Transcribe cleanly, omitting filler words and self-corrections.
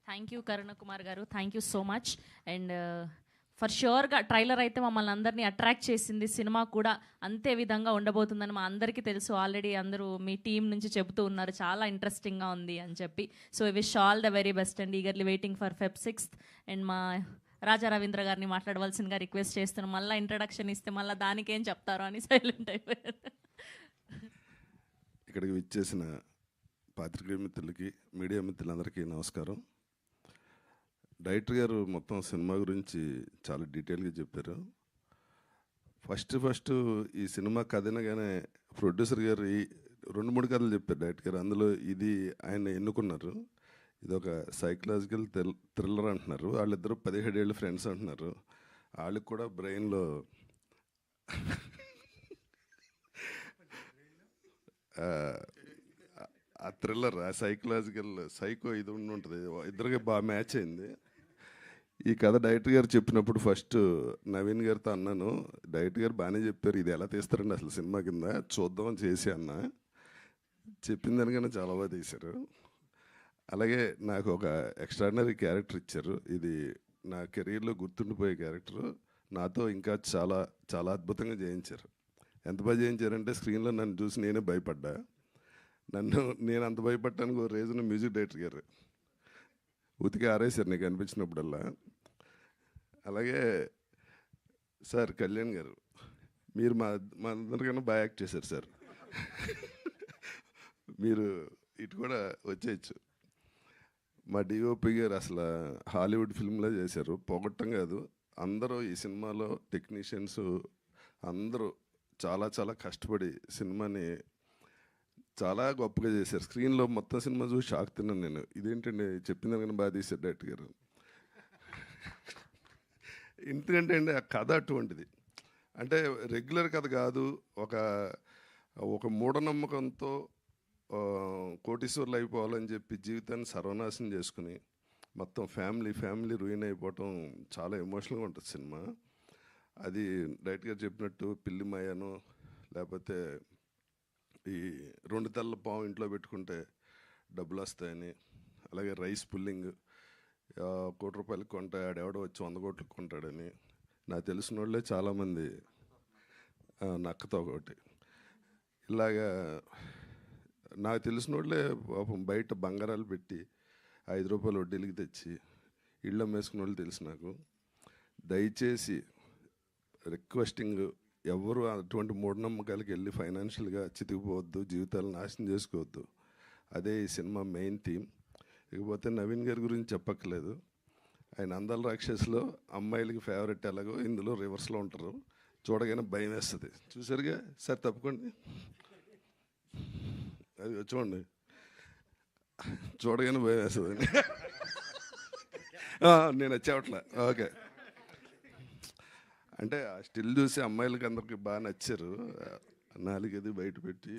Thank you Karuna Kumar garu, thank you so much. And for ష్యూర్గా trailer అయితే మమ్మల్ని అందరినీ అట్రాక్ట్ చేసింది. సినిమా కూడా అంతే విధంగా ఉండబోతుందని మా అందరికీ తెలుసు. ఆల్రెడీ అందరూ మీ టీం నుంచి చెబుతూ ఉన్నారు చాలా ఇంట్రెస్టింగ్గా ఉంది అని చెప్పి. So I wish all the very best and eagerly waiting for Feb 6th. And మా రాజా రవీంద్ర గారిని మాట్లాడవలసిందిగా రిక్వెస్ట్ చేస్తున్నాం. మళ్ళీ ఇంట్రడక్షన్ ఇస్తే మళ్ళీ దానికేం చెప్తారో అని సైలెంట్ అయిపోయారు. ఇక్కడికి విచ్చేసిన పాత్రికేయ మిత్రులకి, మీడియా మిత్రులందరికీ నమస్కారం. డైరెక్టర్ గారు మొత్తం సినిమా గురించి చాలా డీటెయిల్గా చెప్పారు. ఫస్ట్ ఈ సినిమా కథ అనగానే ప్రొడ్యూసర్ గారు 2-3 కథలు చెప్పారు డైరెక్టర్ గారు. అందులో ఇది ఆయన ఎన్నుకున్నారు. ఇది ఒక సైకలాజికల్ థ్రిల్లర్ అంటున్నారు. వాళ్ళిద్దరూ 17 ఏళ్ళ ఫ్రెండ్స్ అంటున్నారు. వాళ్ళకి కూడా బ్రెయిన్లో ఆ థ్రిల్లర్, ఆ సైకలాజికల్ సైకో ఇది ఉంటుంది. ఇద్దరికి బాగా మ్యాచ్ అయింది. ఈ కథ డైరెక్టర్ గారు చెప్పినప్పుడు ఫస్ట్ నవీన్ గారితో అన్నాను, డైరెక్టర్ గారు బాగానే చెప్పారు, ఇది ఎలా తీస్తారండి అసలు సినిమా కింద చూద్దామని చేసి అన్న. చెప్పిన దానికన్నా చాలా బాగా తీశారు. అలాగే నాకు ఒక ఎక్స్ట్రాడినరీ క్యారెక్టర్ ఇచ్చారు. ఇది నా కెరీర్లో గుర్తుండిపోయే క్యారెక్టరు. నాతో ఇంకా చాలా చాలా అద్భుతంగా చేయించారు. ఎంత బాగా చేయించారంటే స్క్రీన్లో నన్ను చూసి నేనే భయపడ్డా. నేను అంత భయపడటానికి ఒక రీజన్ మ్యూజిక్ డైరెక్టర్ గారు ఉతికి ఆరేశారు నీకు అనిపించినప్పుడల్లా. అలాగే సార్ కళ్యాణ్ గారు, మీరు మా అందరికన్నా బాగా యాక్ట్ చేశారు సార్. మీరు ఇటు కూడా వచ్చేయచ్చు. మా డిఓపి గారు అసలు హాలీవుడ్ ఫిల్మ్లో చేశారు, పొగట్టం కాదు. అందరూ ఈ సినిమాలో టెక్నీషియన్స్ అందరూ చాలా చాలా కష్టపడి సినిమాని చాలా గొప్పగా చేశారు. స్క్రీన్లో మొత్తం సినిమా చూసి షాక్ తిన్నాను నేను. ఇదేంటండి చెప్పింది కానీ బాగా తీశారు డైరెక్టర్ గారు. ఎందుకంటే అండి ఆ కథ అటువంటిది. అంటే రెగ్యులర్ కథ కాదు. ఒక మూఢనమ్మకంతో కోటీశ్వర్లు అయిపోవాలని చెప్పి జీవితాన్ని సర్వనాశనం చేసుకుని మొత్తం ఫ్యామిలీ రూయిన్ అయిపోవటం చాలా ఎమోషనల్గా ఉంటుంది సినిమా. అది డైరెక్టర్ గారు చెప్పినట్టు పిల్లి మాయను, లేకపోతే ఈ 2 తెల్ల పాము ఇంట్లో పెట్టుకుంటే డబ్బులు వస్తాయని, అలాగే రైస్ పుల్లింగ్, 1 కోటి రూపాయలకి కొంటే ఆడెవడో వచ్చి 100 కోట్లకు కొంటాడని, నాకు తెలిసిన వాళ్ళే చాలామంది నక్కతో ఒకటి, ఇలాగా నాకు తెలిసిన వాళ్ళే పాపం బయట బంగారాలు పెట్టి 5 రూపాయలు వడ్డీలకి తెచ్చి ఇళ్ళు అమ్మేసుకున్న వాళ్ళు తెలుసు నాకు. దయచేసి రిక్వెస్టింగ్, ఎవరు అటువంటి మూఢనమ్మకాలకి వెళ్ళి ఫైనాన్షియల్గా చితికిపోవద్దు, జీవితాలను నాశనం చేసుకోవద్దు. అదే ఈ సినిమా మెయిన్ థీమ్. ఇకపోతే నవీన్ గారి గురించి చెప్పక్కర్లేదు. ఆయన అందాల రాక్షసులో అమ్మాయిలకి ఫేవరెట్ ఎలాగో ఇందులో రివర్స్లో ఉంటారు. చూడగానే భయం వేస్తుంది. చూసారుగా సార్, తప్పుకోండి, అది చూడండి, చూడగానే భయం వేస్తుంది. నేను వచ్చేవట్లే. ఓకే, అంటే ఆ స్టిల్ చూసి అమ్మాయిలకి అందరికి బాగా నచ్చారు. 4 బయట పెట్టి